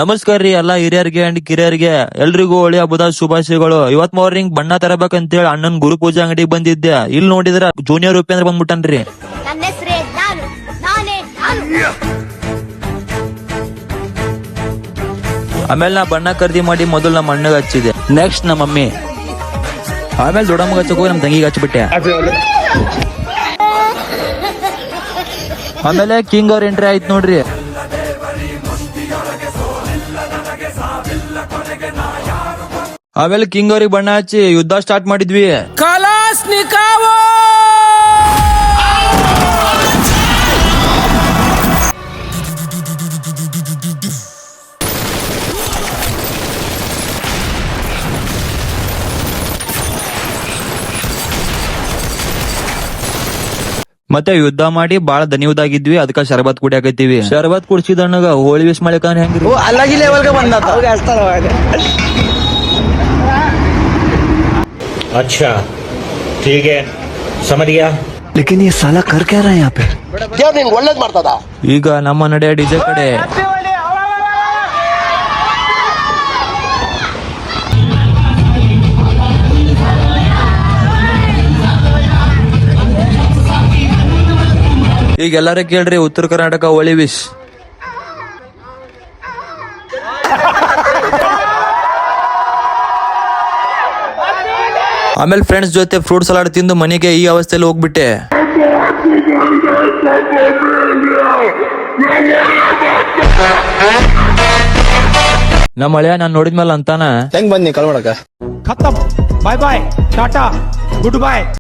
ನಮಸ್ಕಾರ ರೀ ಎಲ್ಲಾ ಹಿರಿಯರಿಗೆ ಅಂಡ್ ಕಿರಿಯರಿಗೆ ಎಲ್ರಿಗೂ ಹೋಳಿ ಹಬ್ಬದ ಶುಭಾಶಯಗಳು. ಇವತ್ ಮಾರ್ನಿಂಗ್ ಬಣ್ಣ ತರಬೇಕಂತೇಳಿ ಅಣ್ಣನ್ ಗುರು ಪೂಜಾ ಅಂಗಡಿಗೆ ಬಂದಿದ್ದೆ. ಇಲ್ಲಿ ನೋಡಿದ್ರ ಜೂನಿಯರ್ ಉಪೇಂದ್ರ ಬಂದ್ಬಿಟ್ಟನ್ರಿ. ಆಮೇಲೆ ನಾ ಬಣ್ಣ ಖರೀದಿ ಮಾಡಿ ಮೊದಲು ನಮ್ಮ ಅಣ್ಣಗೆ ಹಚ್ಚಿದೆ, ನೆಕ್ಸ್ಟ್ ನಮ್ಮ ಮಮ್ಮಿ, ಆಮೇಲೆ ದೊಡ್ಡಮ್ಮಗ ಹಚ್ಚಕ್ ಹೋಗಿ ನಮ್ ತಂಗಿಗೆ ಹಚ್ಬಿಟ್ಟೆ. ಆಮೇಲೆ ಕಿಂಗ್ ಅವ್ರ ಎಂಟ್ರಿ ಆಯ್ತು ನೋಡ್ರಿ. ಆಮೇಲೆ ಕಿಂಗ್ ಅವ್ರಿಗೆ ಬಣ್ಣ ಹಚ್ಚಿ ಯುದ್ಧ ಸ್ಟಾರ್ಟ್ ಮಾಡಿದ್ವಿ. ಮತ್ತೆ ಯುದ್ಧ ಮಾಡಿ ಬಾಳ ದನಿಯುದಾಗಿದ್ವಿ. ಅದಕ್ಕ ಶರಬತ್ ಕುಡಿಯಾಕತ್ತೀವಿ. ಶರಬತ್ ಕುಡ್ಸಿದಣ್ಣಗ ಹೋಳಿ ವಿಶ್ ಮಾಡ್ಲಿಕ್ಕೆ ಹೆಂಗ್ರಿ अलग ही लेवल का बंदा था। अच्छा ठीक है समझ गया। लेकिन ये साला कर क्या रहा है यहाँ पे? ಒಳ್ಳೇದ್ ಮಾಡ್ತದ. ಈಗ ನಮ್ಮ ನಡೆ ಡಿಜೆ ಕಡೆ. ಈಗ ಎಲ್ಲಾರ ಕೇಳ್ರಿ ಉತ್ತರ ಕರ್ನಾಟಕ ಹೋಳಿ ವಿಶ್. ಆಮೇಲೆ ಫ್ರೆಂಡ್ಸ್ ಜೊತೆ ಫ್ರೂಟ್ ಸಲಾಡ್ ತಿಂದು ಮನೆಗೆ ಈ ಅವಸ್ಥೆಯಲ್ಲಿ ಹೋಗ್ಬಿಟ್ಟೆ. ನಮ್ಮ ಹಳೆಯ ನಾನ್ ನೋಡಿದ್ಮೇಲೆ ಅಂತಾನ ಹೆಂಗ್ ಬನ್ನಿ ಕಲ್ಮಡಕ खत्म bye bye tata good bye.